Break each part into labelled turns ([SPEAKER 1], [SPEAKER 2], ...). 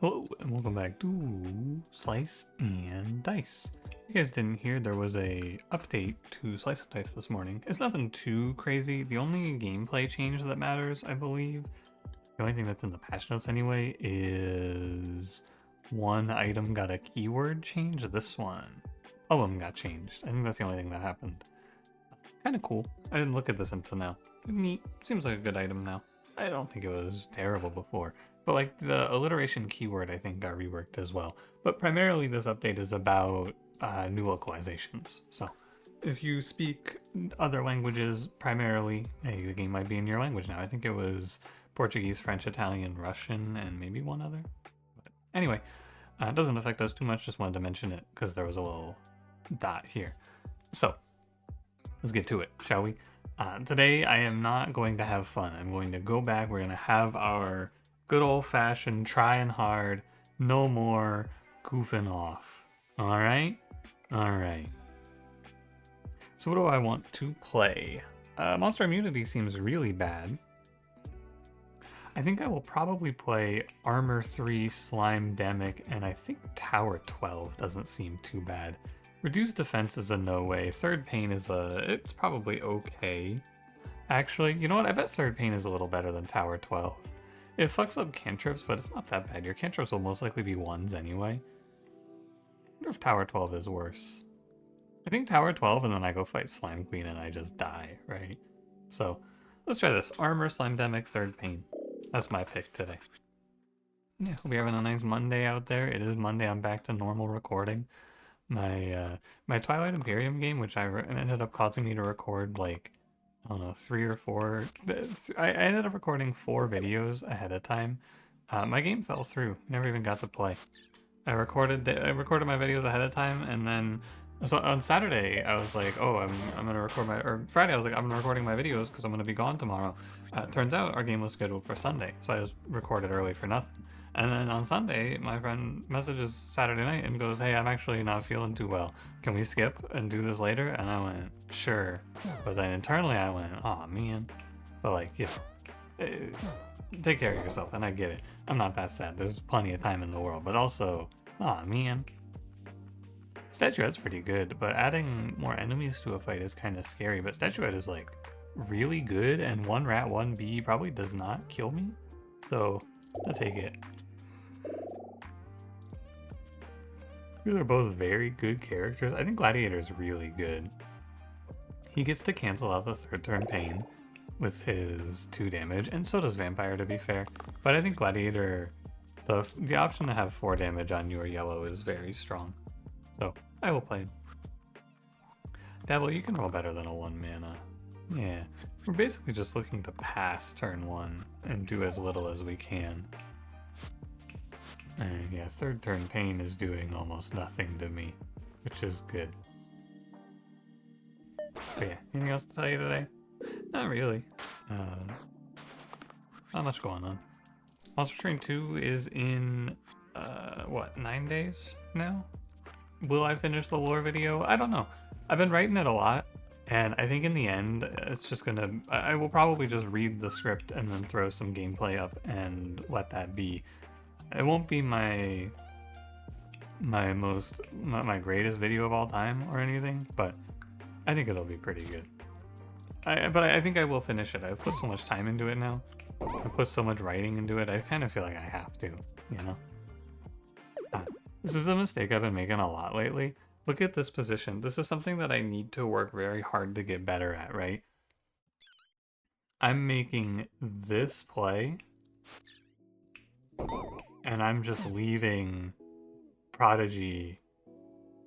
[SPEAKER 1] Hello, and welcome back to Slice and Dice. If you guys didn't hear, there was a update to Slice and Dice this morning. It's nothing too crazy. The only gameplay change that matters, I believe, the only thing that's in the patch notes anyway, is one item got a keyword change. This one, all of them got changed. I think that's the only thing that happened. Kind of cool. I didn't look at this until now. Neat. Seems like a good item now. I don't think it was terrible before. But like the alliteration keyword, I think got reworked as well. But primarily this update is about new localizations. So if you speak other languages primarily, hey, the game might be in your language now. I think it was Portuguese, French, Italian, Russian, and maybe one other. But anyway, it doesn't affect us too much. Just wanted to mention it because there was a little dot here. So let's get to it, shall we? Today I am not going to have fun. I'm going to go back. We're going to have our good old-fashioned trying hard, no more goofing off. All right? All right. So what do I want to play? Monster Immunity seems really bad. I think I will probably play Armor 3, Slime Demic, and I think Tower 12 doesn't seem too bad. Reduced Defense is a no way. Third Pain is it's probably okay. Actually, you know what? I bet Third Pain is a little better than Tower 12. It fucks up cantrips, but it's not that bad. Your cantrips will most likely be ones anyway. I wonder if Tower 12 is worse. I think Tower 12 and then I go fight Slime Queen and I just die, right? So, let's try this. Armor, Slime Demic, Third Pain. That's my pick today. Yeah, hope you're having a nice Monday out there. It is Monday. I'm back to normal recording. My Twilight Imperium game, which ended up causing me to record like, I don't know, 3 or 4. I ended up recording 4 videos ahead of time. My game fell through. Never even got to play. I recorded my videos ahead of time, and then so on Saturday I was like, oh, I'm gonna record or Friday I was like, I'm recording my videos because I'm gonna be gone tomorrow. Turns out our game was scheduled for Sunday, so I just recorded early for nothing. And then on Sunday, my friend messages Saturday night and goes, hey, I'm actually not feeling too well. Can we skip and do this later? And I went, sure. But then internally I went, oh man. But like, you know, take care of yourself, and I get it. I'm not that sad. There's plenty of time in the world, but also, oh man. Statuette's pretty good, but adding more enemies to a fight is kind of scary. But Statuette is like really good, and one rat, one bee probably does not kill me. So I'll take it. They're both very good characters. I think Gladiator is really good. He gets to cancel out the third turn pain with his 2 damage, and so does Vampire, to be fair. But I think Gladiator, the option to have 4 damage on your yellow is very strong. So I will play him. Dabble, you can roll better than a 1 mana. Yeah, we're basically just looking to pass turn 1 and do as little as we can. And yeah, third turn pain is doing almost nothing to me, which is good. But yeah, anything else to tell you today? Not really. Not much going on. Monster Train 2 is in, what, 9 days now? Will I finish the lore video? I don't know. I've been writing it a lot, and I think in the end, it's just gonna... I will probably just read the script and then throw some gameplay up and let that be. It won't be my greatest video of all time or anything, but I think it'll be pretty good. But I think I will finish it. I've put so much time into it now. I've put so much writing into it, I kind of feel like I have to, you know? This is a mistake I've been making a lot lately. Look at this position. This is something that I need to work very hard to get better at, right? I'm making this play, and I'm just leaving Prodigy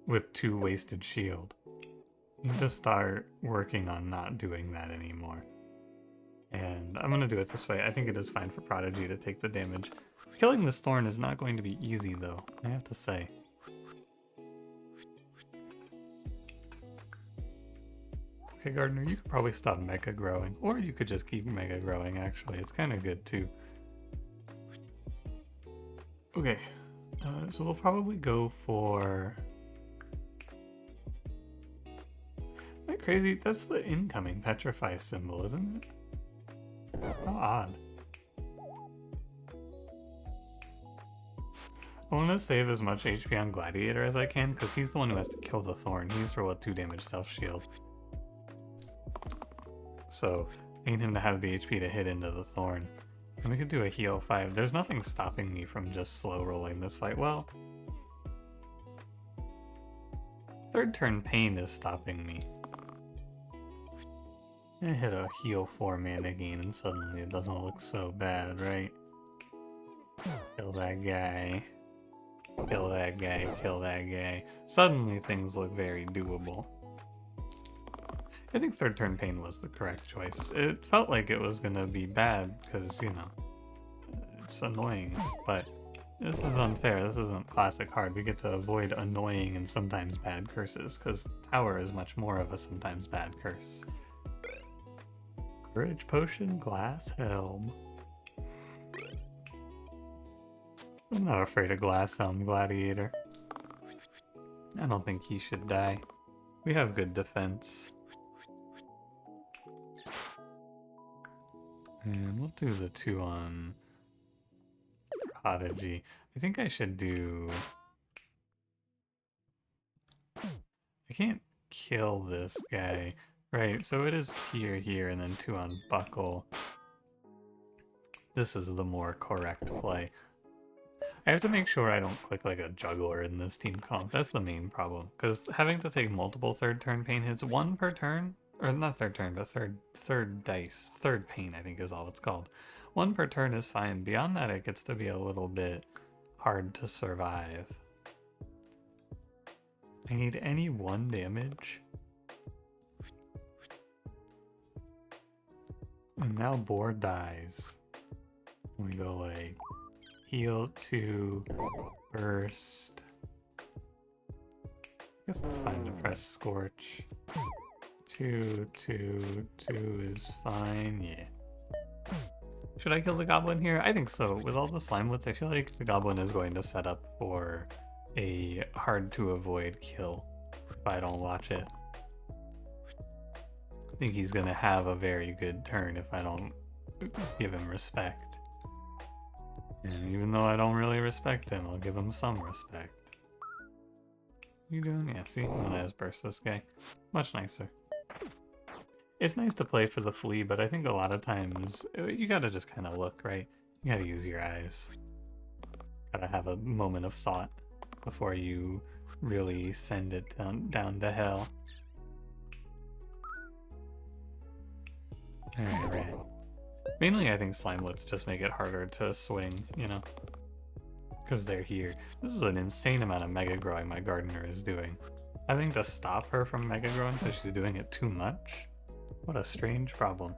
[SPEAKER 1] with 2 wasted shield. You need to start working on not doing that anymore. And I'm gonna do it this way. I think it is fine for Prodigy to take the damage. Killing this Thorn is not going to be easy though, I have to say. Okay, Gardener, you could probably stop Mega growing, or you could just keep Mega growing actually. It's kind of good too. Okay, so we'll probably go for... Am I crazy? That's the incoming Petrify symbol, isn't it? How odd. I want to save as much HP on Gladiator as I can, because he's the one who has to kill the Thorn. He's for what, 2 damage self-shield. So, I need him to have the HP to hit into the Thorn. And we could do a heal 5. There's nothing stopping me from just slow rolling this fight. Well, third turn pain is stopping me. I hit a heal 4 mana gain and suddenly it doesn't look so bad, right? Kill that guy. Kill that guy, kill that guy. Suddenly things look very doable. I think third turn pain was the correct choice. It felt like it was gonna be bad because, you know, it's annoying, but this is unfair. This isn't classic hard. We get to avoid annoying and sometimes bad curses because Tower is much more of a sometimes bad curse. Courage Potion, Glass Helm. I'm not afraid of Glass Helm Gladiator. I don't think he should die. We have good defense. And we'll do the 2 on Prodigy. I think I should do... I can't kill this guy. Right, so it is here, and then 2 on Buckle. This is the more correct play. I have to make sure I don't click like a juggler in this team comp. That's the main problem. Because having to take multiple third turn pain hits, 1 per turn, or not third turn, but third dice. Third pain, I think is all it's called. 1 per turn is fine. Beyond that, it gets to be a little bit hard to survive. I need any 1 damage. And now Boar dies. We go like heal 2, burst. I guess it's fine to press Scorch. 2, 2, 2 is fine, yeah. Should I kill the Goblin here? I think so. With all the Slimewoods, I feel like the Goblin is going to set up for a hard to avoid kill if I don't watch it. I think he's gonna have a very good turn if I don't give him respect. And even though I don't really respect him, I'll give him some respect. You doing? Yeah, see? I'm gonna just burst this guy. Much nicer. It's nice to play for the flea, but I think a lot of times you gotta just kind of look, right? You gotta use your eyes. Gotta have a moment of thought before you really send it down to hell. Alright, right. Mainly I think Slimewoods just make it harder to swing, you know? Because they're here. This is an insane amount of Mega Growing my Gardener is doing. Having to stop her from Mega Growing because she's doing it too much? What a strange problem.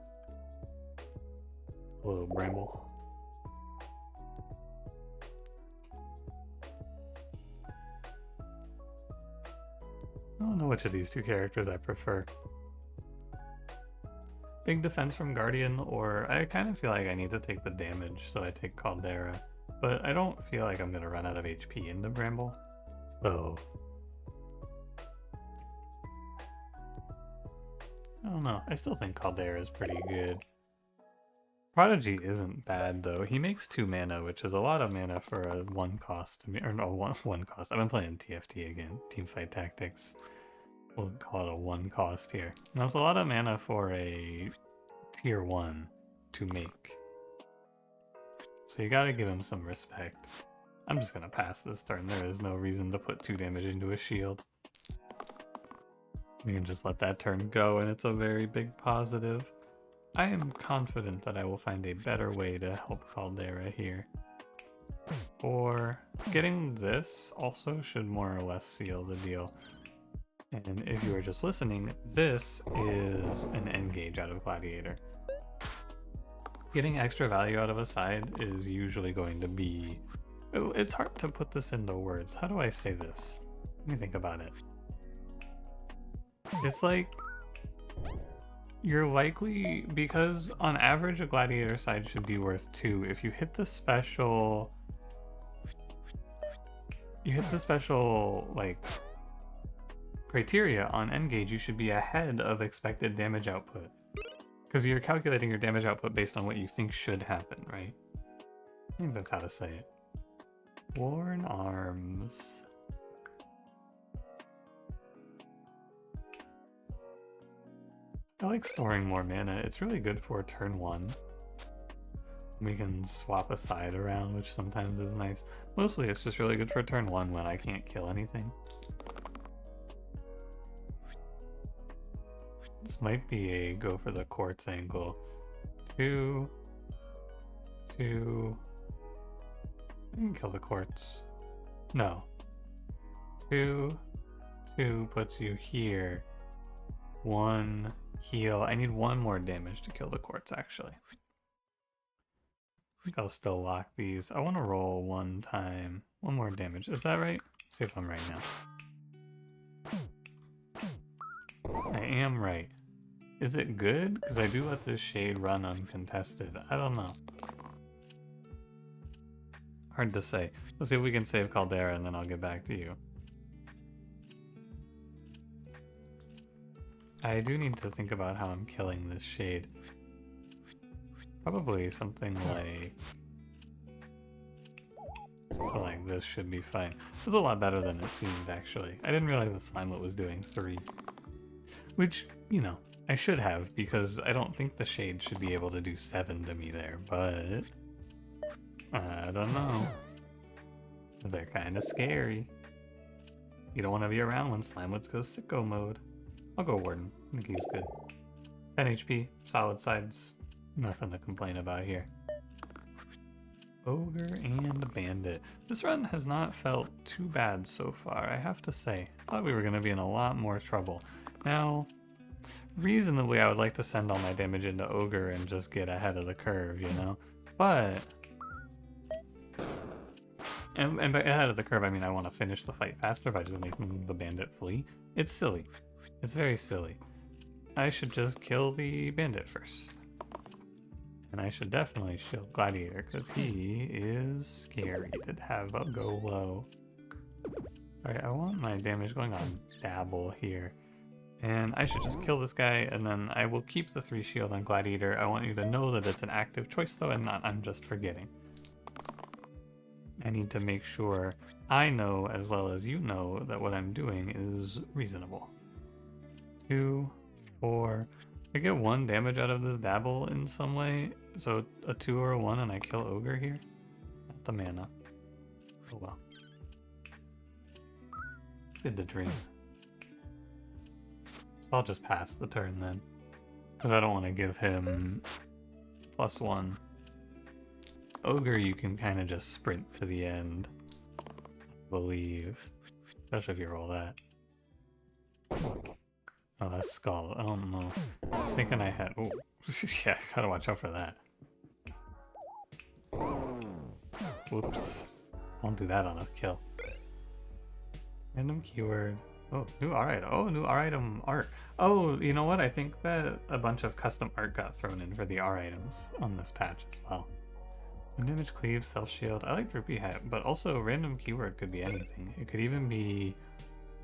[SPEAKER 1] Hello, Bramble. I don't know which of these 2 characters I prefer. Big defense from Guardian, or I kind of feel like I need to take the damage, so I take Caldera. But I don't feel like I'm going to run out of HP in the Bramble. So I don't know. I still think Caldera is pretty good. Prodigy isn't bad though. He makes 2 mana, which is a lot of mana for a 1 cost to me. Or no, one cost. I've been playing TFT again. Teamfight Tactics. We'll call it a 1 cost here. That's a lot of mana for a tier 1 to make. So you gotta give him some respect. I'm just gonna pass this turn. There is no reason to put 2 damage into a shield. We can just let that turn go and it's a very big positive. I am confident that I will find a better way to help Caldera here. Or getting this also should more or less seal the deal. And if you are just listening, this is an N-Gage out of Gladiator. Getting extra value out of a side is usually going to be... It's hard to put this into words. How do I say this? Let me think about it. It's like... You're likely... Because on average a Gladiator side should be worth 2. If you hit the special... like... criteria on N-Gage, you should be ahead of expected damage output. Because you're calculating your damage output based on what you think should happen, right? I think that's how to say it. Worn Arms. I like storing more mana. It's really good for turn 1. We can swap a side around, which sometimes is nice. Mostly it's just really good for turn 1 when I can't kill anything. This might be a go for the quartz angle. 2, 2. I can kill the quartz. No. 2, 2 puts you here. 1 heal. I need 1 more damage to kill the quartz, actually. I think I'll still lock these. I want to roll 1 time. 1 more damage. Is that right? Let's see if I'm right now. I am right. Is it good? Because I do let this shade run uncontested. I don't know. Hard to say. Let's see if we can save Caldera and then I'll get back to you. I do need to think about how I'm killing this shade. Probably something like this should be fine. It was a lot better than it seemed, actually. I didn't realize the Slimelet was doing 3. Which, you know, I should have, because I don't think the shade should be able to do 7 to me there, but I don't know. They're kind of scary. You don't want to be around when Slimelets go sicko mode. I'll go Warden. I think he's good. 10 HP, solid sides. Nothing to complain about here. Ogre and Bandit. This run has not felt too bad so far, I have to say. I thought we were going to be in a lot more trouble. Now, reasonably, I would like to send all my damage into Ogre and just get ahead of the curve, you know? But... And by ahead of the curve, I mean I want to finish the fight faster by just making the Bandit flee. It's silly. It's very silly. I should just kill the Bandit first. And I should definitely shield Gladiator, because he is scary to have go low. Alright, I want my damage going on Dabble here. And I should just kill this guy, and then I will keep the 3 shield on Gladiator. I want you to know that it's an active choice, though, and not I'm just forgetting. I need to make sure I know, as well as you know, that what I'm doing is reasonable. 2, 4... I get 1 damage out of this Dabble in some way, so a 2 or a 1 and I kill Ogre here? Not the mana. Oh well. It's good to dream. So I'll just pass the turn then. Because I don't want to give him +1. Ogre you can kind of just sprint to the end. I believe. Especially if you roll that. Oh, that's Skull. Oh no. I was thinking I had... Oh, yeah, gotta watch out for that. Whoops. Don't do that on a kill. Random keyword. Oh, new R item. Oh, new R item art. Oh, you know what? I think that a bunch of custom art got thrown in for the R items on this patch as well. One damage cleave, self shield. I like Droopy Hat, but also random keyword could be anything. It could even be...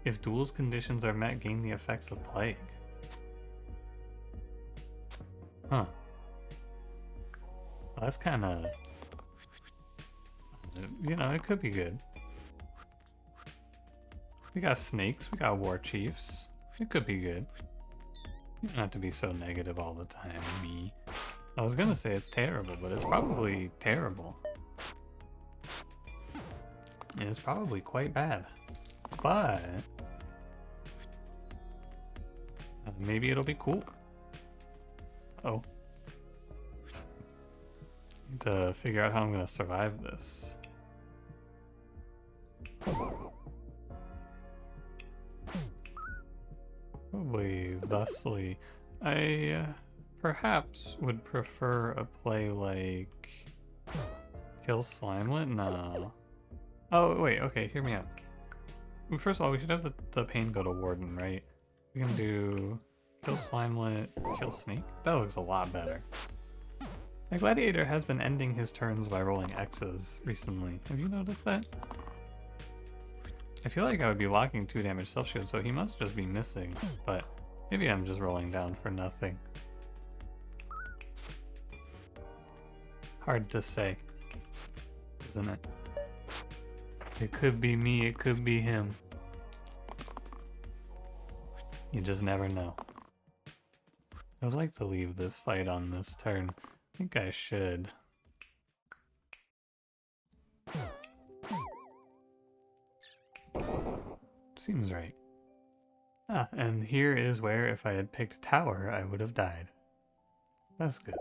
[SPEAKER 1] If duel's conditions are met, gain the effects of Plague. Huh. Well, that's kind of... You know, it could be good. We got snakes, we got war chiefs. It could be good. You don't have to be so negative all the time, me. I was gonna say it's terrible, but it's probably terrible. It's probably quite bad. But... maybe it'll be cool. Oh. Need to figure out how I'm gonna survive this. Probably thusly. I perhaps would prefer a play like... Kill Slimelet? No. Oh, wait, okay, hear me out. First of all, we should have the pain go to Warden, right? We can do kill Slimelet, kill Snake. That looks a lot better. My Gladiator has been ending his turns by rolling X's recently. Have you noticed that? I feel like I would be locking 2 damage self shield, so he must just be missing. But maybe I'm just rolling down for nothing. Hard to say, isn't it? It could be me, it could be him. You just never know. I would like to leave this fight on this turn. I think I should. Seems right. Ah, and here is where if I had picked tower, I would have died. That's good.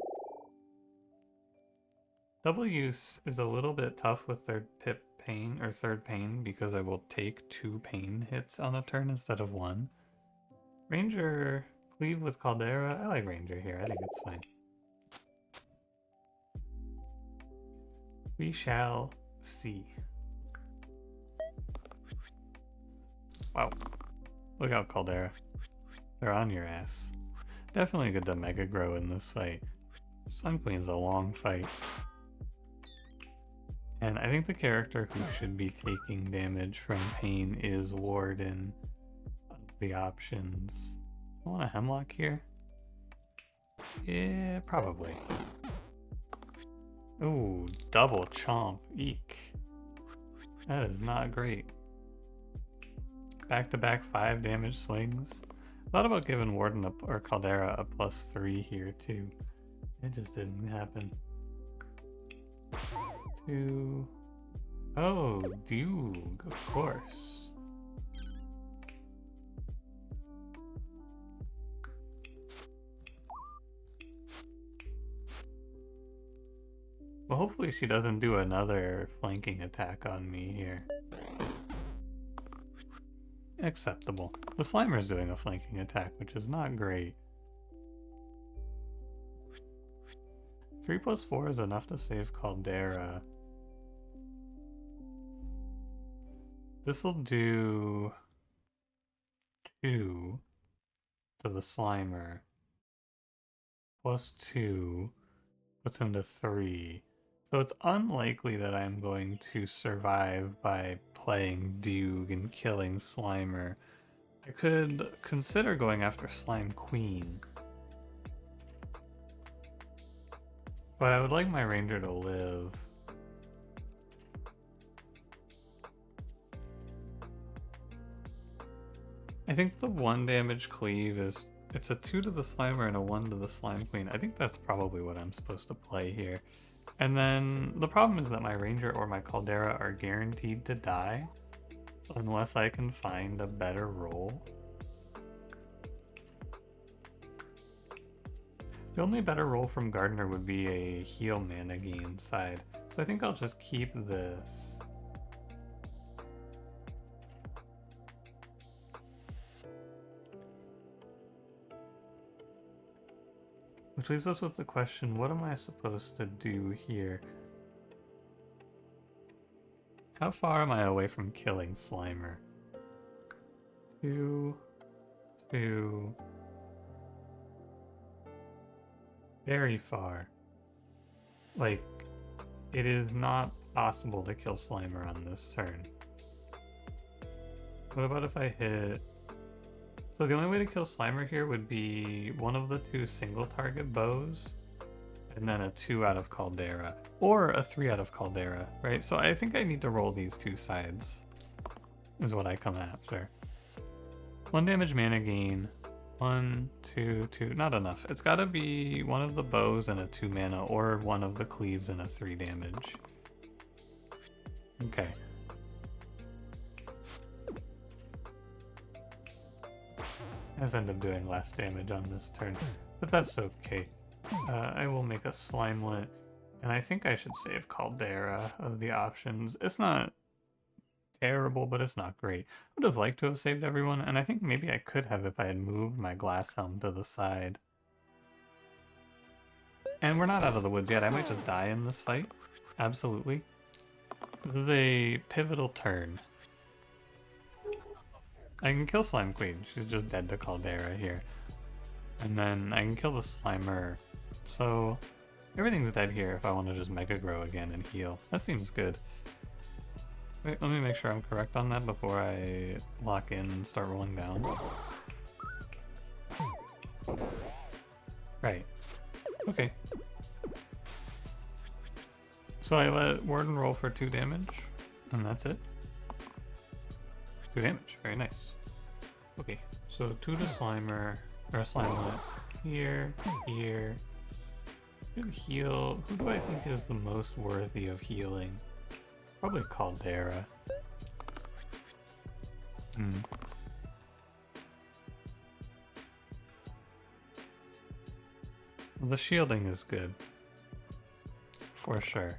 [SPEAKER 1] Double use is a little bit tough with third pain because I will take 2 pain hits on a turn instead of 1. Ranger, cleave with Caldera. I like Ranger here. I think it's fine. We shall see. Wow. Look out, Caldera. They're on your ass. Definitely good to Mega Grow in this fight. Sun Queen's a long fight. And I think the character who should be taking damage from pain is Warden of the options. I want a Hemlock here? Yeah, probably. Ooh, double chomp. Eek. That is not great. Back-to-back 5 damage swings. Thought about giving Warden or Caldera a +3 here too. It just didn't happen. 2. Oh, Duke, of course. Well, hopefully she doesn't do another flanking attack on me here. Acceptable. The Slimer's doing a flanking attack, which is not great. 3+4 is enough to save Caldera. This'll do 2 to the Slimer. +2 puts him to 3. So it's unlikely that I'm going to survive by playing Duke and killing Slimer. I could consider going after Slime Queen. But I would like my Ranger to live. I think the 1 damage cleave is... It's a 2 to the Slimer and a 1 to the Slime Queen. I think that's probably what I'm supposed to play here. And then the problem is that my Ranger or my Caldera are guaranteed to die unless I can find a better role. The only better role from Gardener would be a heal mana gain side. So I think I'll just keep this. Which leaves us with the question, what am I supposed to do here? How far am I away from killing Slimer? 2, 2. Very far. Like, it is not possible to kill Slimer on this turn. What about if I hit... So the only way to kill Slimer here would be one of the 2 single target bows, and then a 2 out of Caldera, or a 3 out of Caldera, right? So I think I need to roll these 2 sides, is what I come after. 1 damage mana gain, 1, 2, 2, not enough. It's gotta be one of the bows and a 2 mana, or one of the cleaves and a 3 damage. Okay. I end up doing less damage on this turn, but that's okay. I will make a Slimelet, and I think I should save Caldera of the options. It's not terrible, but it's not great. I would have liked to have saved everyone, and I think maybe I could have if I had moved my Glass Helm to the side. And we're not out of the woods yet. I might just die in this fight. Absolutely. This is a pivotal turn. I can kill Slime Queen. She's just dead to Caldera here. And then I can kill the Slimer. So everything's dead here if I want to just Mega Grow again and heal. That seems good. Wait, let me make sure I'm correct on that before I lock in and start rolling down. Right. Okay. So I let Warden roll for 2 damage, and that's it. 2 damage. Very nice. Okay, so 2 to Slimer, or Slimelet. Here, here. Should heal. Who do I think is the most worthy of healing? Probably Caldera. Well, the shielding is good. For sure.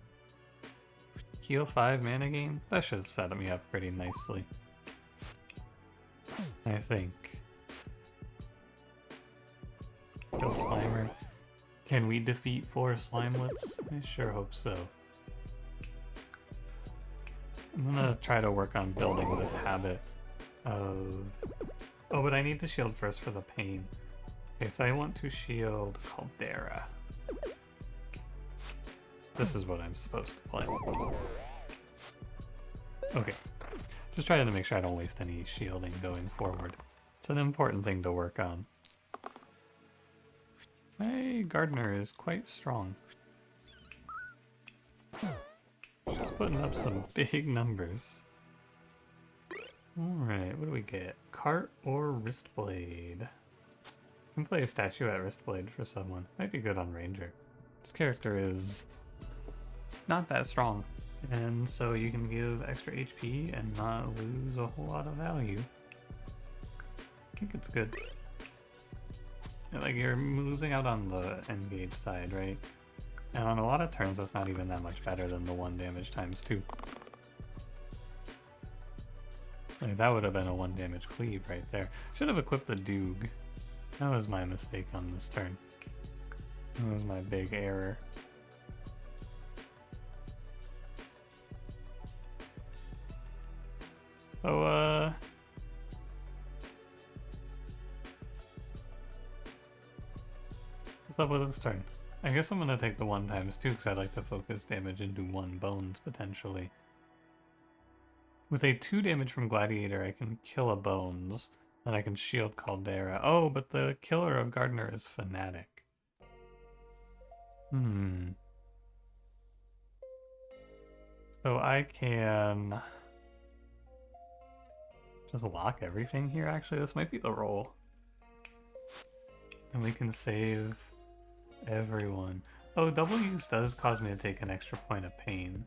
[SPEAKER 1] Heal 5 mana gain? That should set me up pretty nicely. I think. Kill Slimer. Can we defeat 4 Slimelets? I sure hope so. I'm gonna try to work on building this habit of... Oh, but I need to shield first for the pain. Okay, so I want to shield Caldera. This is what I'm supposed to play. Okay. Just trying to make sure I don't waste any shielding going forward. It's an important thing to work on. My Gardener is quite strong. She's putting up some big numbers. Alright, what do we get? Cart or Wristblade? I can play a statue at Wristblade for someone. Might be good on Ranger. This character is not that strong, and so you can give extra HP and not lose a whole lot of value. I think it's good. Yeah, like, you're losing out on the engage side, right? And on a lot of turns, that's not even that much better than the 1 damage times 2. Like, that would have been a 1 damage cleave right there. Should have equipped the Doog. That was my mistake on this turn. That was my big error. So, what's up with this turn? I guess I'm gonna take the 1 times 2 because I'd like to focus damage into 1 bones, potentially. With a 2 damage from Gladiator, I can kill a bones, and I can shield Caldera. Oh, but the killer of Gardener is Fanatic. So I can just lock everything here, actually. This might be the roll. And we can save everyone. Oh, double use does cause me to take an extra point of pain.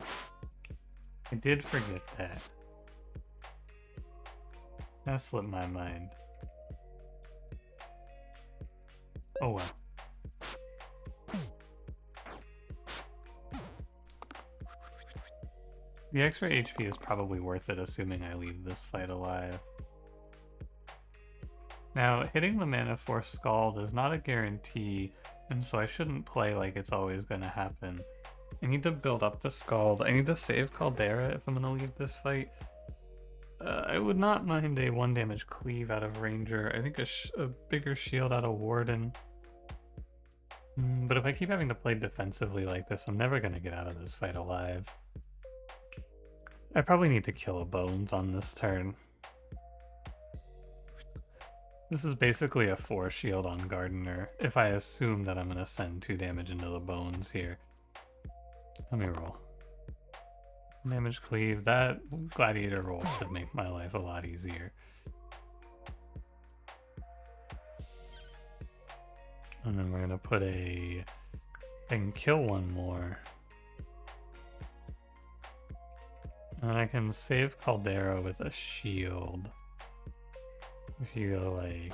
[SPEAKER 1] I did forget that. That slipped my mind. Oh well. The extra HP is probably worth it, assuming I leave this fight alive. Now, hitting the Mana Force Scald is not a guarantee, and so I shouldn't play like it's always going to happen. I need to build up the Scald. I need to save Caldera if I'm going to leave this fight. I would not mind a 1 damage cleave out of Ranger. I think a bigger shield out of Warden. But if I keep having to play defensively like this, I'm never going to get out of this fight alive. I probably need to kill a Bones on this turn. This is basically a 4 shield on Gardener, if I assume that I'm going to send 2 damage into the Bones here. Let me roll. Damage cleave. That Gladiator roll should make my life a lot easier. And then we're going to put I can kill 1 more. And I can save Caldera with a shield. If you go like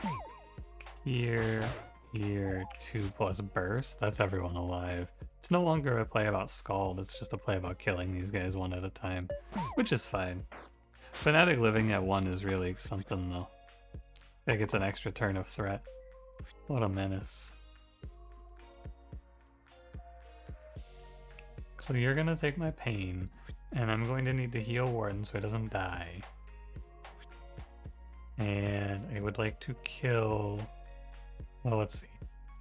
[SPEAKER 1] here, here, 2 plus burst, that's everyone alive. It's no longer a play about Scald, it's just a play about killing these guys 1 at a time, which is fine. Fanatic living at 1 is really something though. Like it's an extra turn of threat. What a menace. So you're gonna take my pain, and I'm going to need to heal Warden so he doesn't die. And I would like to kill... Well, let's see.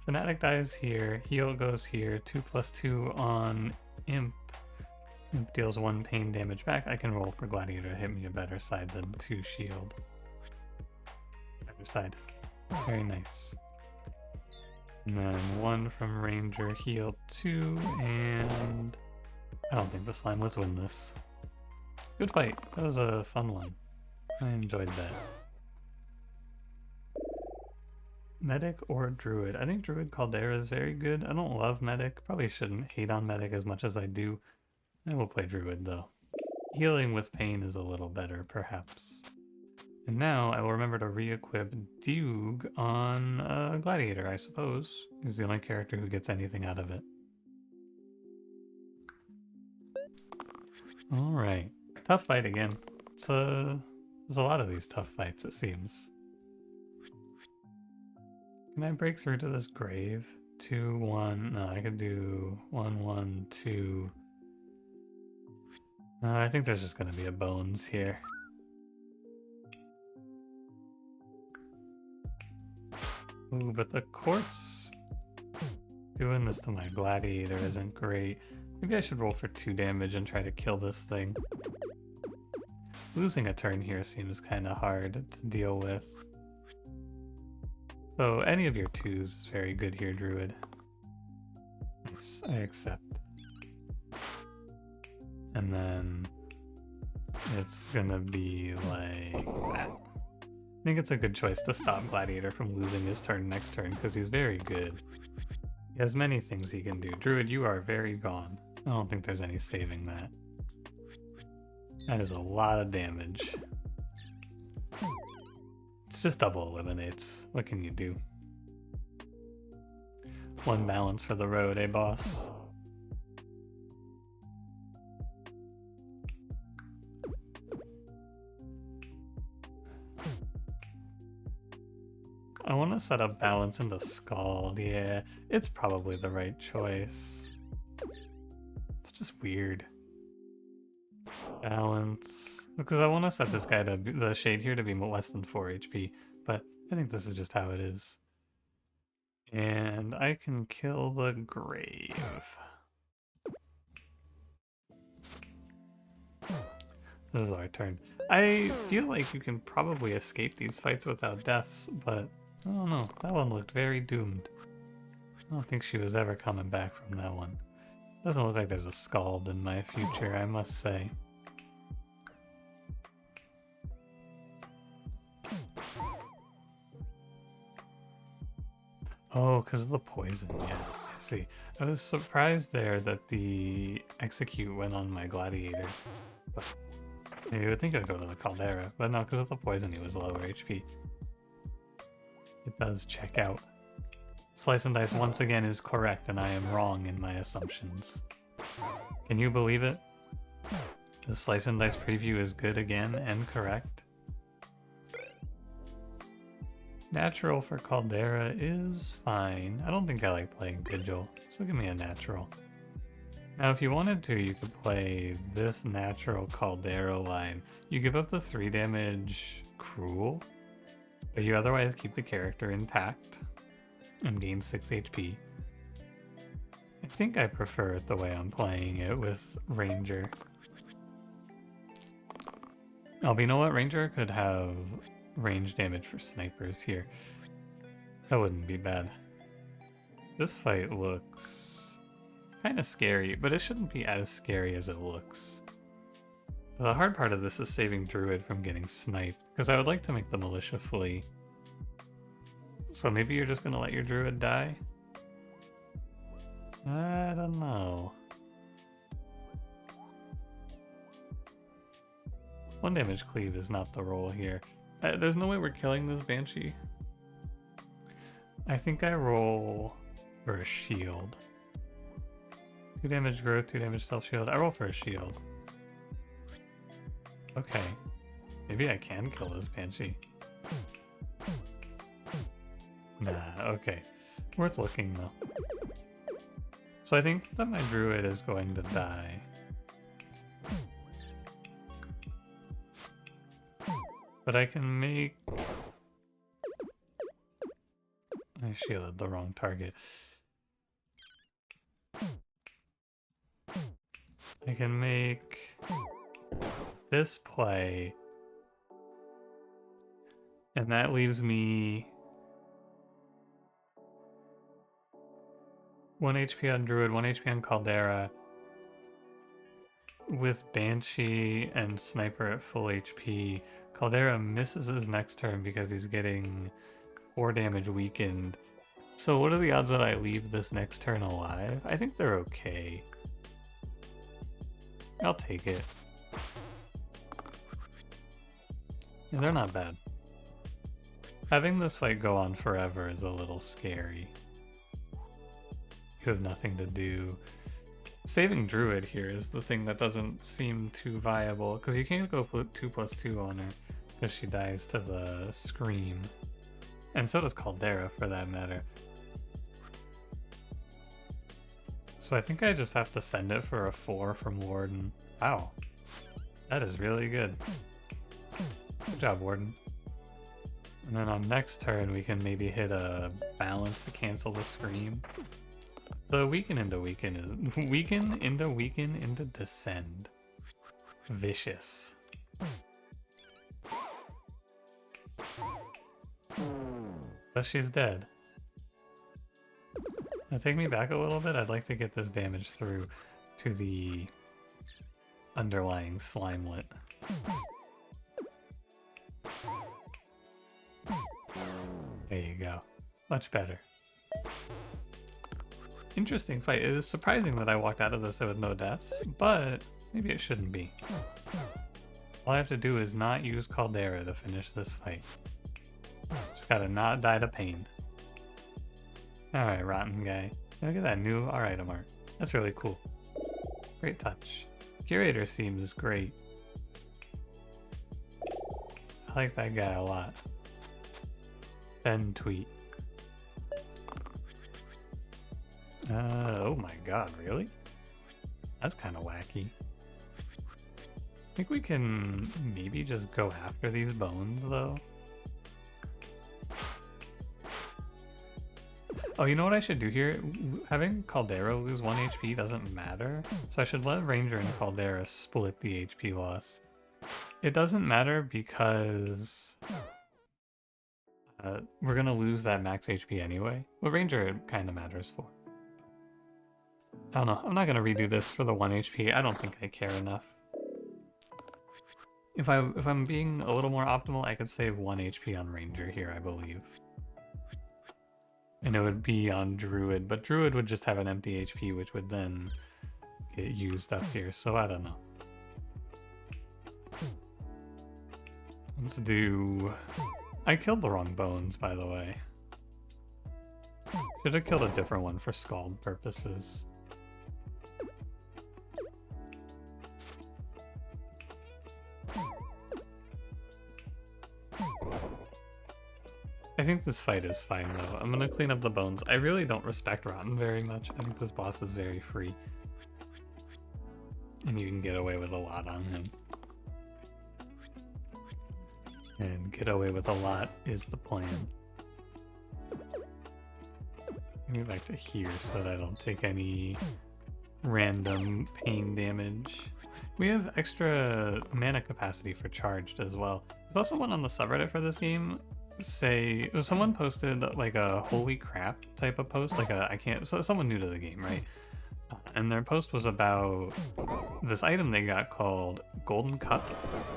[SPEAKER 1] Fanatic dies here, heal goes here, 2 plus 2 on Imp. Imp deals 1 pain damage back. I can roll for Gladiator to hit me a better side than 2 shield. Better side. Very nice. And then 1 from Ranger, heal 2, and... I don't think the Slimelets win this. Good fight. That was a fun one. I enjoyed that. Medic or Druid? I think Druid Caldera is very good. I don't love Medic. Probably shouldn't hate on Medic as much as I do. I will play Druid though. Healing with pain is a little better, perhaps. And now I will remember to re-equip Duke on Gladiator, I suppose. He's the only character who gets anything out of it. Alright. Tough fight again. There's a lot of these tough fights, it seems. Can I break through to this grave? 2, 1. No, I could do 1, 1, 2. I think there's just gonna be a bones here. Ooh, but the quartz doing this to my gladiator isn't great. Maybe I should roll for 2 damage and try to kill this thing. Losing a turn here seems kind of hard to deal with. So any of your 2s is very good here, Druid. Nice, I accept. And then it's gonna be like that. I think it's a good choice to stop Gladiator from losing his turn next turn because he's very good. He has many things he can do. Druid, you are very gone. I don't think there's any saving that. That is a lot of damage. It's just double eliminates. What can you do? One balance for the road, eh, boss? I want to set up balance in the Scald. Yeah, it's probably the right choice. It's just weird. Balance. Because I want to set this guy to the shade here to be less than 4 HP, but I think this is just how it is. And I can kill the grave. This is our turn. I feel like you can probably escape these fights without deaths, but I don't know. That one looked very doomed. I don't think she was ever coming back from that one. Doesn't look like there's a Scald in my future, I must say. Oh, because of the poison, yeah. I see. I was surprised there that the execute went on my gladiator. But you would think it would go to the Caldera, but no, because of the poison he was lower HP. It does check out. Slice and Dice once again is correct, and I am wrong in my assumptions. Can you believe it? The Slice and Dice preview is good again and correct. Natural for Caldera is fine. I don't think I like playing Vigil, so give me a natural. Now if you wanted to, you could play this natural Caldera line. You give up the 3 damage Cruel, but you otherwise keep the character intact and gain 6 HP. I think I prefer it the way I'm playing it with Ranger. Oh, but you know what? Ranger could have range damage for snipers here. That wouldn't be bad. This fight looks kind of scary, but it shouldn't be as scary as it looks. The hard part of this is saving Druid from getting sniped, because I would like to make the militia flee. So maybe you're just gonna let your Druid die? I don't know. 1 damage cleave is not the roll here. There's no way we're killing this Banshee. I think I roll for a shield. 2 damage growth, 2 damage self shield. I roll for a shield. Okay. Maybe I can kill this Banshee. Nah, okay. Worth looking though. So I think that my Druid is going to die. But I can make... I shielded the wrong target. I can make this play. And that leaves me 1 HP on Druid, 1 HP on Caldera. with Banshee and Sniper at full HP, Caldera misses his next turn because he's getting 4 damage weakened. So what are the odds that I leave this next turn alive? I think they're okay. I'll take it. Yeah, they're not bad. Having this fight go on forever is a little scary. You have nothing to do. Saving Druid here is the thing that doesn't seem too viable, because you can't go put 2/2 on her, because she dies to the Scream. And so does Caldera, for that matter. So I think I just have to send it for a 4 from Warden. Wow. That is really good. Good job, Warden. And then on next turn, we can maybe hit a balance to cancel the Scream. The weaken into weaken is weaken into descend. Vicious. But she's dead. Now take me back a little bit. I'd like to get this damage through to the underlying Slimelet. There you go. Much better. Interesting fight. It is surprising that I walked out of this with no deaths, but maybe it shouldn't be. All I have to do is not use Caldera to finish this fight. Just gotta not die to pain. Alright, rotten guy. Look at that new R-item art. That's really cool. Great touch. Curator seems great. I like that guy a lot. Send tweet. Oh my god, really? That's kind of wacky. I think we can maybe just go after these bones, though. Oh, you know what I should do here? Having Caldera lose 1 HP doesn't matter, so I should let Ranger and Caldera split the HP loss. It doesn't matter because we're gonna lose that max HP anyway. Well, Ranger it kind of matters for. I don't know. I'm not gonna redo this for the 1 HP. I don't think I care enough. If I'm being a little more optimal, I could save 1 HP on Ranger here, I believe. And it would be on Druid, but Druid would just have an empty HP, which would then get used up here, so I don't know. Let's do... I killed the wrong bones, by the way. Should have killed a different one for Scald purposes. I think this fight is fine though. I'm gonna clean up the bones. I really don't respect Rotten very much. I think this boss is very free. And you can get away with a lot on him. And get away with a lot is the plan. Move back to here so that I don't take any random pain damage. We have extra mana capacity for charged as well. There's also one on the subreddit for this game. Someone posted like a holy crap type of post, like someone new to the game, right? And their post was about this item they got called Golden Cup,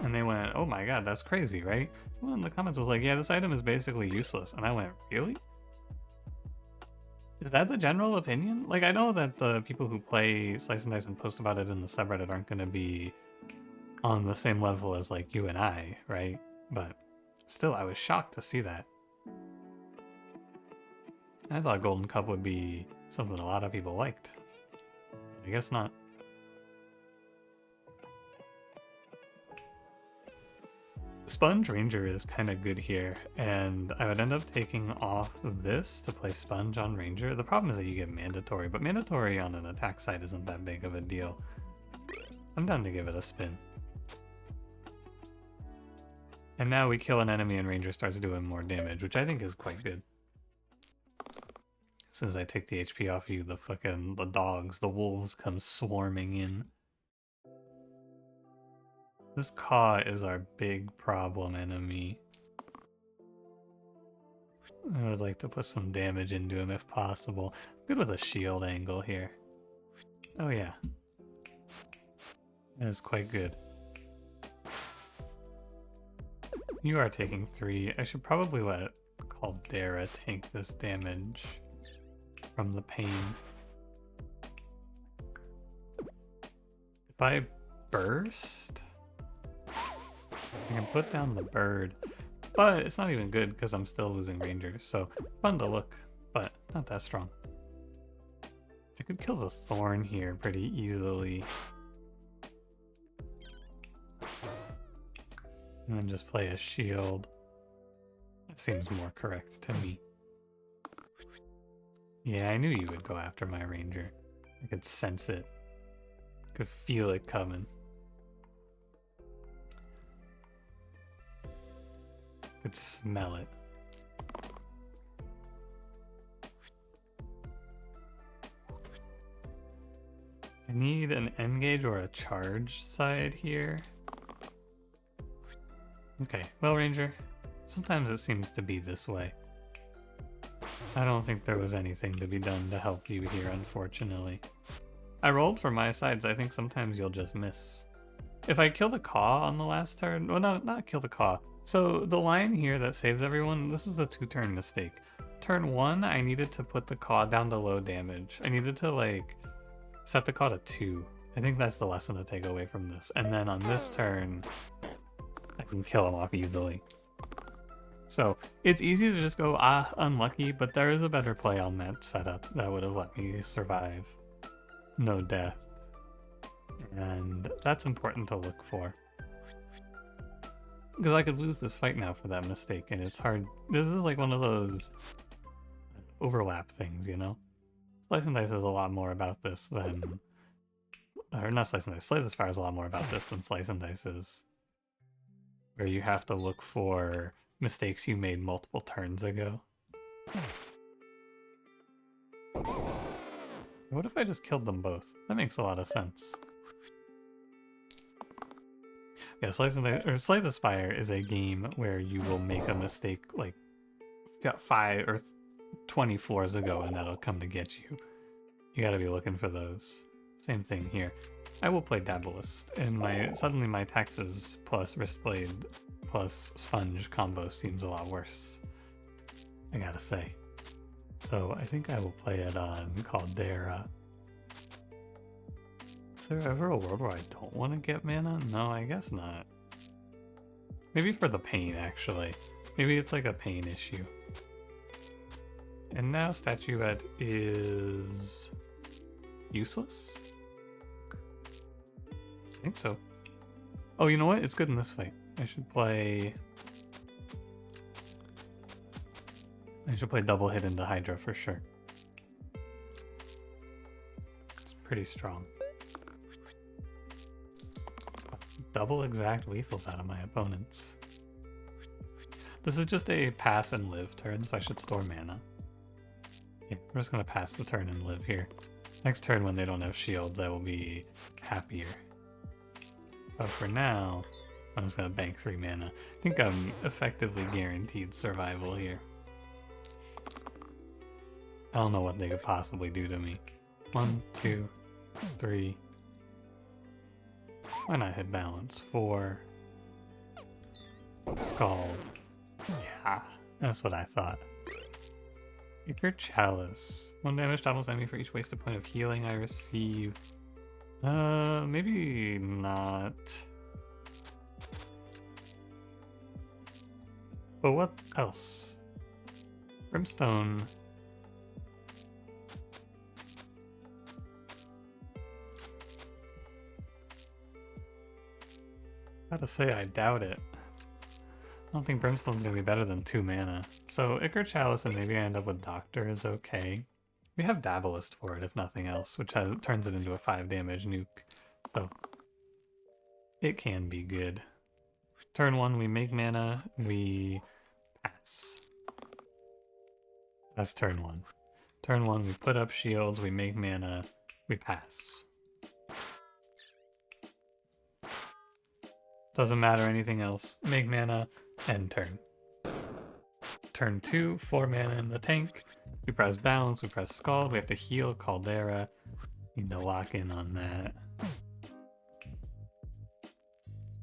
[SPEAKER 1] and they went, oh my god, that's crazy, right? Someone in the comments was like, yeah, this item is basically useless, and I went, really? Is that the general opinion? Like, I know that the people who play Slice and Dice and post about it in the subreddit aren't going to be on the same level as like you and I, right? But still, I was shocked to see that. I thought Golden Cup would be something a lot of people liked. I guess not. Sponge Ranger is kind of good here, and I would end up taking off this to play Sponge on Ranger. The problem is that you get Mandatory, but Mandatory on an attack side isn't that big of a deal. I'm down to give it a spin. And now we kill an enemy and Ranger starts doing more damage, which I think is quite good. As soon as I take the HP off you, the dogs, the wolves come swarming in. This Caw is our big problem enemy. I would like to put some damage into him if possible. I'm good with a shield angle here. Oh yeah. That is quite good. You are taking 3. I should probably let Caldera tank this damage from the pain. If I burst, I can put down the bird, but it's not even good because I'm still losing Rangers, so fun to look, but not that strong. I could kill the Thorn here pretty easily. And then just play a shield. That seems more correct to me. Yeah, I knew you would go after my Ranger. I could sense it. I could feel it coming. I could smell it. I need an N-gage or a charge side here. Okay, well, Ranger, sometimes it seems to be this way. I don't think there was anything to be done to help you here, unfortunately. I rolled for my sides. I think sometimes you'll just miss. If I kill the Caw on the last turn... Well, no, not kill the Caw. So the line here that saves everyone, this is a 2-turn mistake. Turn 1, I needed to put the Caw down to low damage. I needed to, like, set the Caw to 2. I think that's the lesson to take away from this. And then on this turn, I can kill him off easily. So it's easy to just go, unlucky, but there is a better play on that setup that would have let me survive no death. And that's important to look for. Because I could lose this fight now for that mistake, and it's hard. This is like one of those overlap things, you know? Slice and Dice is a lot more about this than... Or not Slice and Dice, Slay the Spire is a lot more about this than Slice and Dice is. Where you have to look for mistakes you made multiple turns ago. What if I just killed them both? That makes a lot of sense. Yeah, Slay the Spire is a game where you will make a mistake like 5 or 20 floors ago and that'll come to get you. You gotta be looking for those. Same thing here. I will play Dabalist, and suddenly my Taxes plus Wristblade plus Sponge combo seems a lot worse, I gotta say. So I think I will play it on Caldera. Is there ever a world where I don't want to get mana? No, I guess not. Maybe for the pain, actually. Maybe it's like a pain issue. And now Statuette is useless? I think so. Oh, you know what? It's good in this fight. I should play double hit into Hydra for sure. It's pretty strong. Double exact lethals out of my opponents. This is just a pass and live turn, so I should store mana. Yeah, we're just gonna pass the turn and live here. Next turn when they don't have shields, I will be happier. But for now, I'm just gonna bank 3 mana. I think I'm effectively guaranteed survival here. I don't know what they could possibly do to me. 1, 2, 3. Why not hit balance? 4. Scald. Yeah, that's what I thought. Ichor Chalice. 1 damage to almost enemy for each wasted point of healing I receive. Maybe not. But what else? Brimstone. Gotta say, I doubt it. I don't think Brimstone's gonna be better than 2 mana. So Ichor Chalice and maybe I end up with Doctor is okay. We have Dabalist for it, if nothing else, which turns it into a 5 damage nuke. So it can be good. Turn 1, we make mana, we pass. That's turn 1. Turn 1, we put up shields, we make mana, we pass. Doesn't matter anything else. Make mana, end turn. Turn 2, 4 mana in the tank. We press balance, we press Scald, we have to heal Caldera. Need to lock in on that.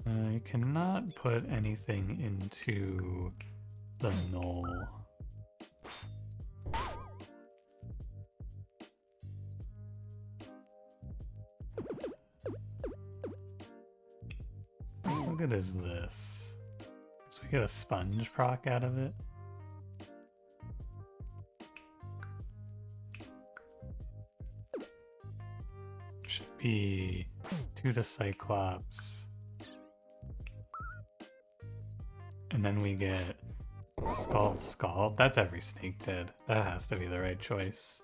[SPEAKER 1] I cannot put anything into the null. How good is this? So we get a sponge proc out of it. Should be 2 to Cyclops. And then we get Scald. That's every snake dead. That has to be the right choice.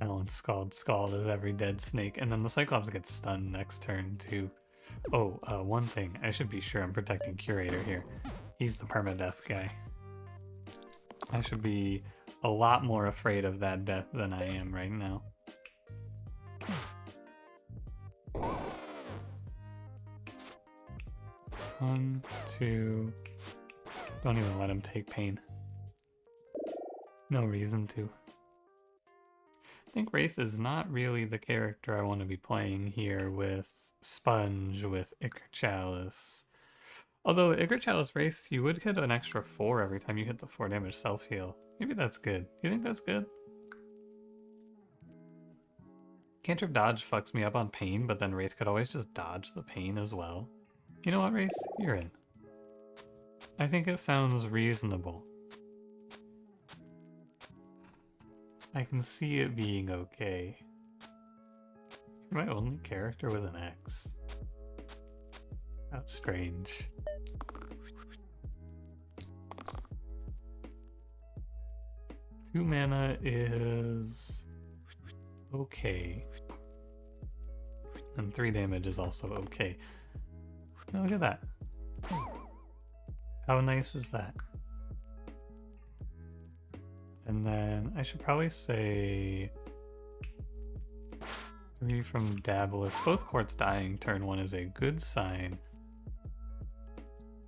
[SPEAKER 1] Alan Scald is every dead snake. And then the Cyclops gets stunned next turn too. Oh, one thing. I should be sure I'm protecting Curator here. He's the permadeath guy. I should be a lot more afraid of that death than I am right now. One, two. Don't even let him take pain. No reason to. I think Wraith is not really the character I want to be playing here with Sponge, with Ichor Chalice. Although Ichor Chalice Wraith, you would get an extra 4 every time you hit the 4 damage self-heal. Maybe that's good. You think that's good? Cantrip Dodge fucks me up on pain, but then Wraith could always just dodge the pain as well. You know what, Wraith? You're in. I think it sounds reasonable. I can see it being okay. You're my only character with an X. That's strange. Two mana is okay. And 3 damage is also okay. Now look at that. How nice is that? And then I should probably say 3 from Daedalus. Both courts dying turn 1 is a good sign.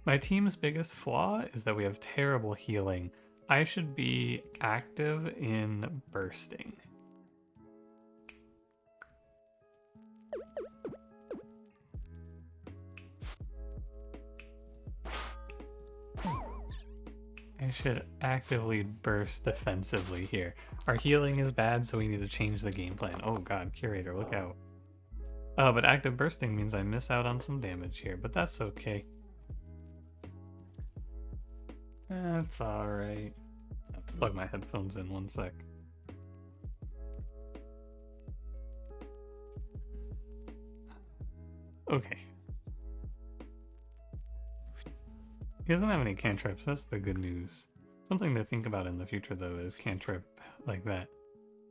[SPEAKER 1] My team's biggest flaw is that we have terrible healing. I should be active in bursting. I should actively burst defensively here. Our healing is bad, so we need to change the game plan. Oh god, Curator, look out. But active bursting means I miss out on some damage here, but that's okay. That's alright. I'll plug my headphones in 1 sec. Okay. He doesn't have any cantrips, that's the good news. Something to think about in the future though is cantrip like that.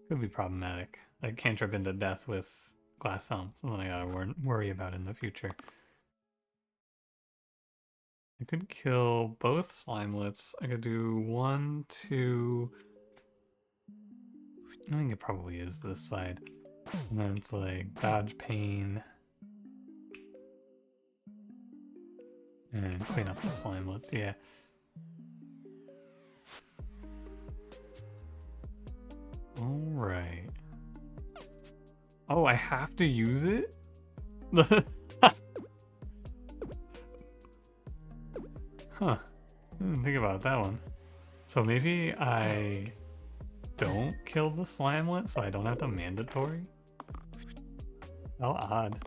[SPEAKER 1] Could be problematic. Like cantrip into death with Glass Helm, something I gotta worry about in the future. I could kill both Slimelets. I could do 1, 2... I think it probably is this side. And then it's like dodge pain. And clean up the Slimelets, yeah. Alright. Oh, I have to use it? Huh. Didn't think about that one. So maybe I don't kill the Slimelet so I don't have to mandatory? How odd.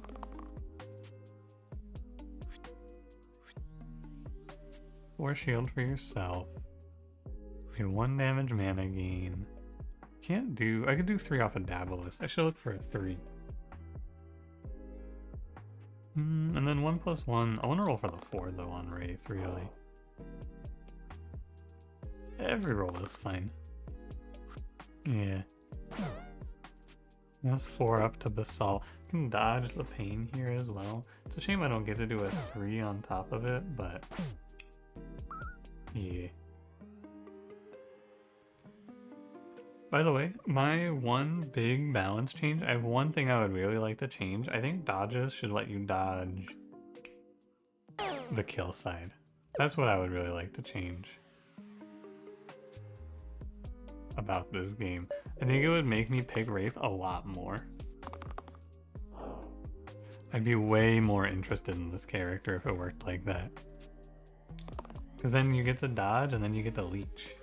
[SPEAKER 1] Or shield for yourself. Okay, 1 damage mana gain. Can't do... I could do 3 off of Daedalus. I should look for a 3. And then 1+1. I want to roll for the 4 though on Wraith, really. Every roll is fine. Yeah. That's 4 up to Basalt. I can dodge the pain here as well. It's a shame I don't get to do a 3 on top of it, but... yeah. By the way, my one big balance change, I have one thing I would really like to change. I think dodges should let you dodge the kill side. That's what I would really like to change about this game. I think it would make me pick Wraith a lot more. I'd be way more interested in this character if it worked like that. Because then you get to dodge and then you get to leech.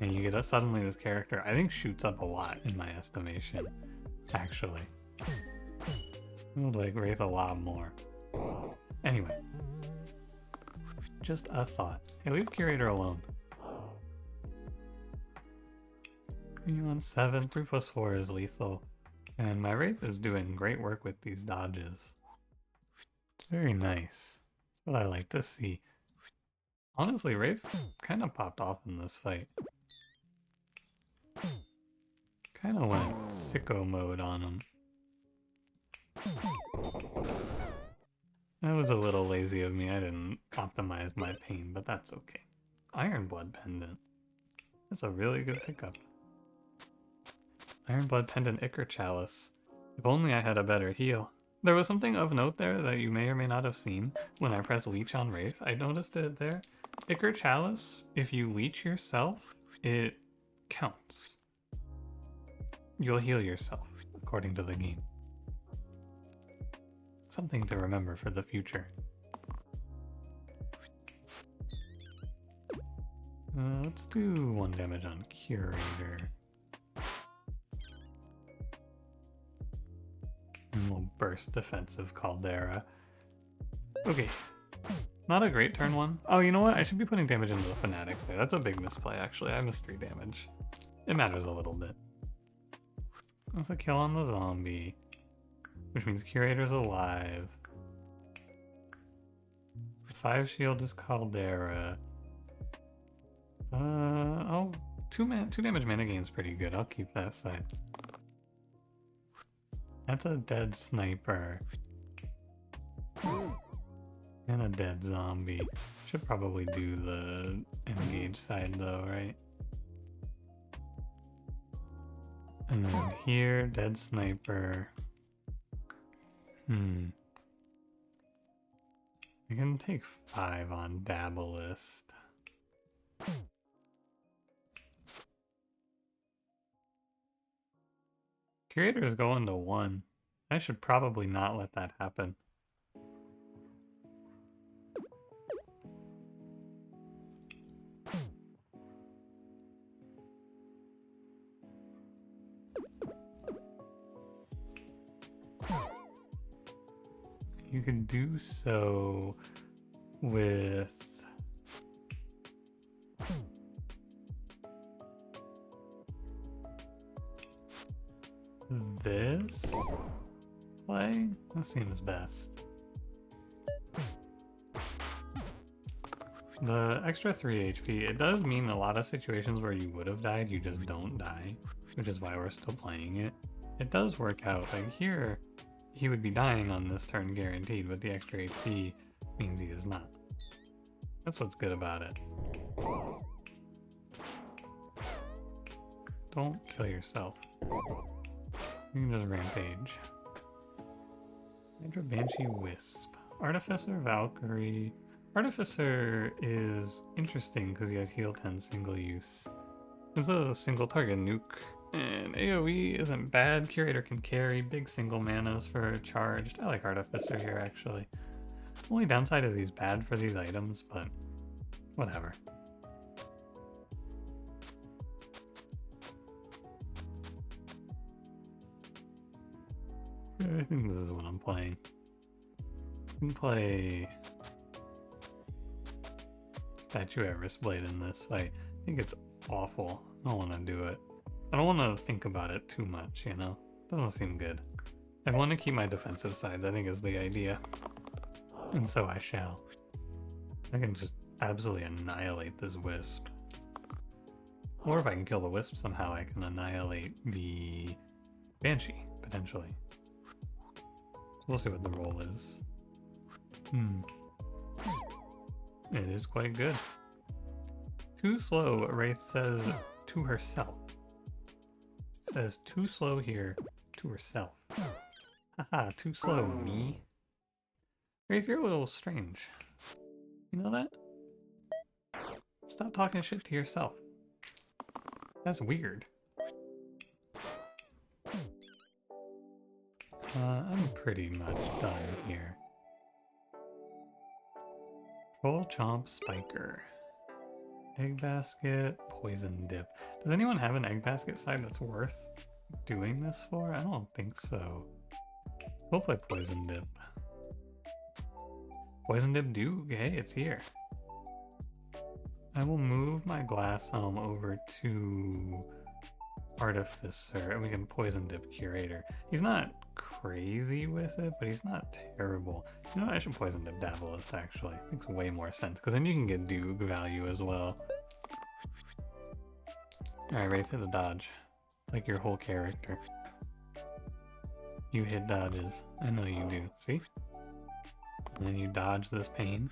[SPEAKER 1] And you get suddenly this character, I think, shoots up a lot in my estimation, actually. I would like Wraith a lot more. Anyway. Just a thought. Hey, leave Curator alone. You on 7, 3 plus 4 is lethal. And my Wraith is doing great work with these dodges. It's very nice. That's what I like to see. Honestly, Wraith kind of popped off in this fight. Kind of went sicko mode on him. That was a little lazy of me. I didn't optimize my pain, but that's okay. Iron Blood Pendant. That's a really good pickup. Iron Blood Pendant Ichor Chalice. If only I had a better heal. There was something of note there that you may or may not have seen when I pressed Leech on Wraith. I noticed it there. Ichor Chalice, if you leech yourself, it counts. You'll heal yourself, according to the game. Something to remember for the future. Let's do 1 damage on Curator. And we'll burst defensive Caldera. Okay. Not a great turn 1. Oh, you know what? I should be putting damage into the Fanatics there. That's a big misplay, actually. I missed 3 damage. It matters a little bit. That's a kill on the zombie. Which means Curator's alive. 5 shield is Caldera. Oh, 2 damage mana gain's pretty good. I'll keep that side. That's a dead sniper. And a dead zombie. Should probably do the engage side though, right? And then here, dead sniper. I can take 5 on Dabalist. Curator is going to 1. I should probably not let that happen. You can do so with this play? That seems best. The extra 3 HP, it does mean a lot of situations where you would have died, you just don't die, which is why we're still playing it. It does work out. Like here, he would be dying on this turn guaranteed, but the extra HP means he is not. That's what's good about it. Don't kill yourself. You can just rampage. Hydra Banshee Wisp. Artificer Valkyrie. Artificer is interesting because he has heal 10 single use. This is a single target nuke. And AoE isn't bad. Curator can carry big single manas for charged. I like Artificer here actually. Only downside is he's bad for these items, but whatever. I think this is what I'm playing. I can play Statuette Wristblade in this fight. I think it's awful. I don't want to do it. I don't want to think about it too much, you know? Doesn't seem good. I want to keep my defensive sides, I think is the idea. And so I shall. I can just absolutely annihilate this Wisp. Or if I can kill the Wisp somehow, I can annihilate the Banshee, potentially. So we'll see what the roll is. It is quite good. Too slow, Wraith says to herself. Says too slow here to herself. Haha, too slow, me. Wraith, you're a little strange. You know that? Stop talking shit to yourself. That's weird. I'm pretty much done here. Troll Chomp Spiker. Egg basket, poison dip. Does anyone have an egg basket side that's worth doing this for? I don't think so. We'll play poison dip. Poison dip Duke, hey, it's here. I will move my glass helm over to Artificer and we can poison dip Curator. He's not crazy with it, but he's not terrible. You know what? I should poison dip Dabalist actually. Makes way more sense because then you can get Duke value as well. Alright, Wraith hit a dodge. Like your whole character. You hit dodges. I know you do. See? And then you dodge this pain.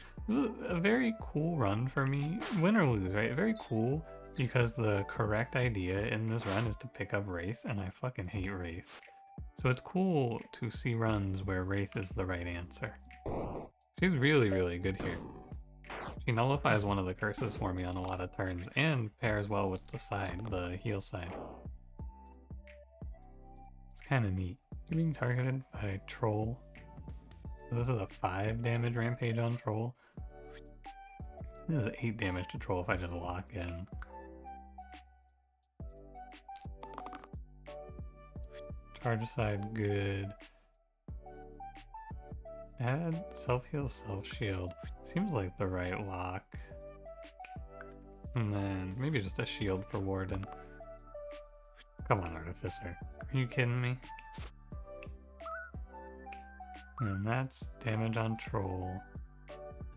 [SPEAKER 1] A very cool run for me. Win or lose, right? Very cool because the correct idea in this run is to pick up Wraith, and I fucking hate Wraith. So it's cool to see runs where Wraith is the right answer. She's really, really good here. She nullifies one of the curses for me on a lot of turns and pairs well with the side, the heal side. It's kind of neat. You're being targeted by Troll. So this is a 5 damage rampage on Troll. This is 8 damage to Troll if I just lock in. Charge side good. Add self-heal, self-shield. Seems like the right lock. And then maybe just a shield for Warden. Come on, Artificer. Are you kidding me? And that's damage on Troll.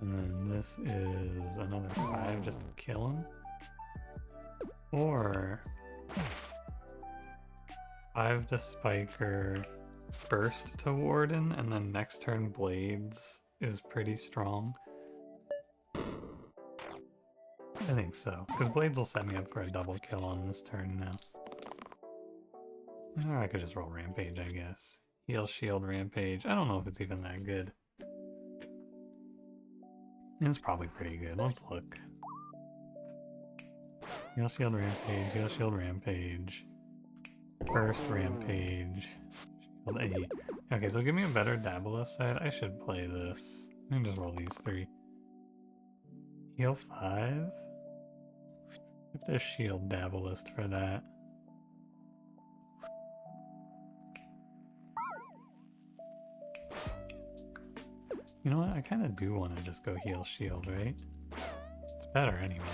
[SPEAKER 1] And then this is another 5 just to kill him. Or 5 to Spiker, burst to Warden, and then next turn Blades is pretty strong. I think so, because Blades will set me up for a double kill on this turn now. Or I could just roll Rampage, I guess. Heal, shield, Rampage. I don't know if it's even that good. It's probably pretty good. Let's look. Heal, shield, Rampage. Heal, shield, Rampage. Burst, Rampage. Shield 8. Okay, so give me a better Dabalist side. I should play this. I can just roll these 3. Heal 5? I have to shield Dabalist for that. You know what? I kind of do want to just go heal shield, right? It's better anyway.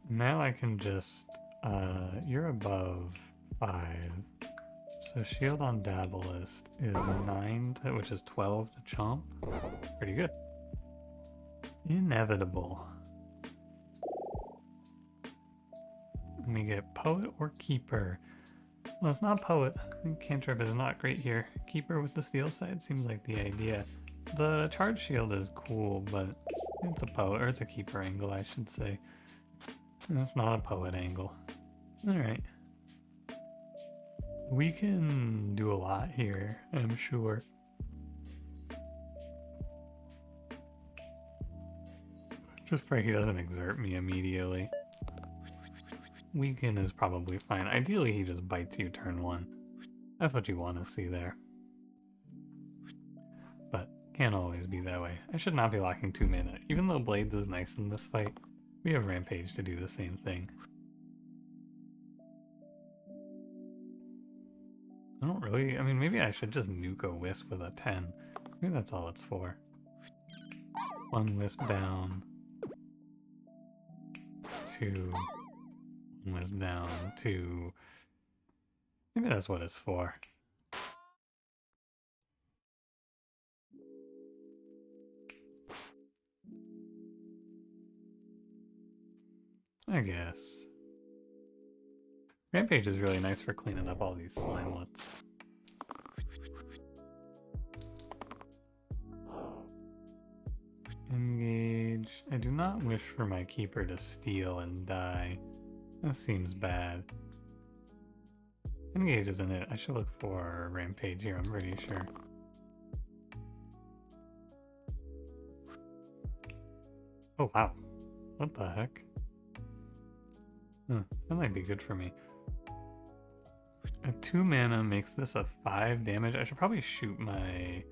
[SPEAKER 1] Now I can just, you're above 5. So shield on Dabalist is 9, which is 12 to Chomp. Pretty good. Inevitable. Let me get Poet or Keeper. Well, it's not Poet. Cantrip is not great here. Keeper with the steel side seems like the idea. The charge shield is cool, but it's a Poet, or it's a Keeper angle, I should say. It's not a Poet angle. Alright. We can do a lot here, I'm sure. Just pray he doesn't exert me immediately. Weaken is probably fine. Ideally, he just bites you turn 1. That's what you want to see there. But can't always be that way. I should not be locking 2 mana. Even though Blades is nice in this fight, we have Rampage to do the same thing. I don't really... I mean, maybe I should just nuke a Wisp with a 10. Maybe that's all it's for. 1 Wisp down. 2... Wisp down, 2... Maybe that's what it's for. I guess. Rampage is really nice for cleaning up all these slimelets. Engage. I do not wish for my Keeper to steal and die. That seems bad. Engage isn't it. I should look for Rampage here, I'm pretty sure. Oh wow. What the heck? Huh, that might be good for me. A 2 mana makes this a 5 damage. I should probably shoot my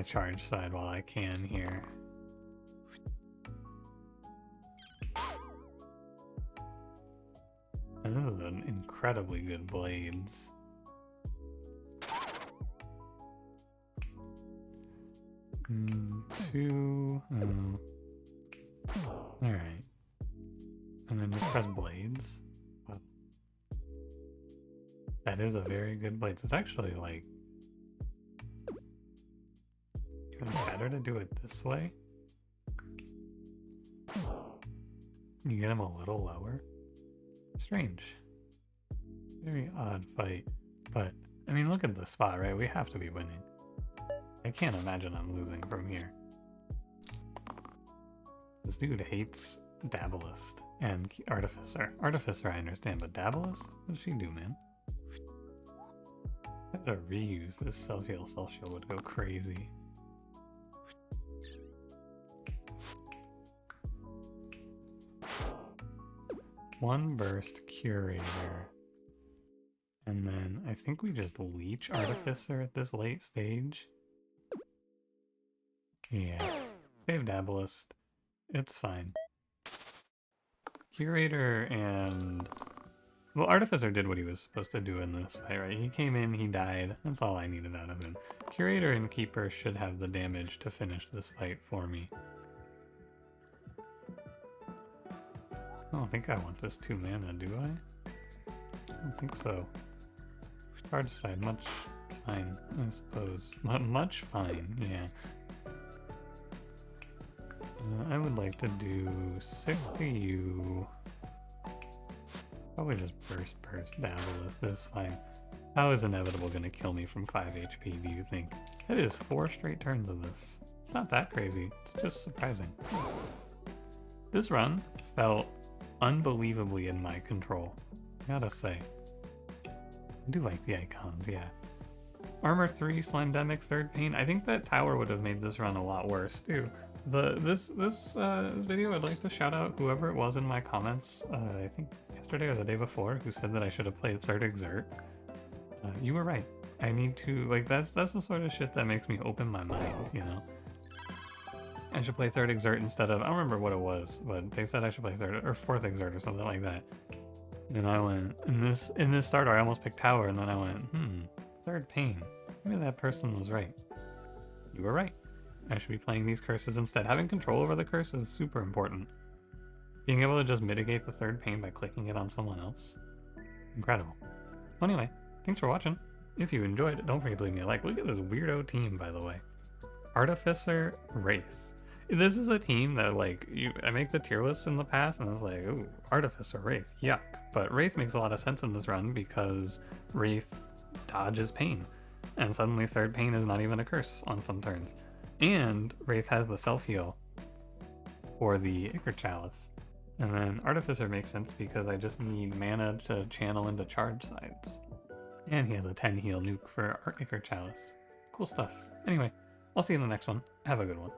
[SPEAKER 1] charge side while I can here. And this is an incredibly good blades. Two. Alright. And then just press blades. Wow. That is a very good blades. It's actually like even better to do it this way. You get him a little lower. Strange. Very odd fight. But, I mean, look at the spot, right? We have to be winning. I can't imagine I'm losing from here. This dude hates Dabalist and Artificer. Artificer I understand, but Dabalist? What does she do, man? If I had to reuse this self-heal would go crazy. One burst Curator. And then I think we just leech Artificer at this late stage. Yeah. Save Dabalist. It's fine. Curator and... Well, Artificer did what he was supposed to do in this fight, right? He came in, he died. That's all I needed out of him. Curator and Keeper should have the damage to finish this fight for me. I don't think I want this 2 mana, do I? I don't think so. Charge side, much fine, I suppose. Much fine, yeah. I would like to do 6 to you. Probably just burst Dabalist, that's fine. How is Inevitable gonna kill me from 5 HP, do you think? It is 4 straight turns of this. It's not that crazy, it's just surprising. This run felt unbelievably in my control, I gotta say. I do like the icons, yeah. Armor 3, Slimedemic, Third Pain. I think that tower would have made this run a lot worse too. This video, I'd like to shout out whoever it was in my comments, I think yesterday or the day before, who said that I should have played Third Exert. You were right. I need to, like, that's the sort of shit that makes me open my mind, you know? I should play Third Exert instead of, I don't remember what it was, but they said I should play Third or Fourth Exert or something like that. And I went, in this starter, I almost picked Tower, and then I went, Third Pain. Maybe that person was right. You were right. I should be playing these curses instead. Having control over the curse is super important. Being able to just mitigate the Third Pain by clicking it on someone else. Incredible. Well, anyway, thanks for watching. If you enjoyed it, don't forget to leave me a like. Look at this weirdo team, by the way. Artificer, Wraith. This is a team that, like, I make the tier lists in the past, and it's like, ooh, Artificer, Wraith, yuck. But Wraith makes a lot of sense in this run because Wraith dodges pain. And suddenly Third Pain is not even a curse on some turns. And Wraith has the self-heal for the Ichor Chalice. And then Artificer makes sense because I just need mana to channel into charge sides. And he has a 10 heal nuke for Ichor Chalice. Cool stuff. Anyway, I'll see you in the next one. Have a good one.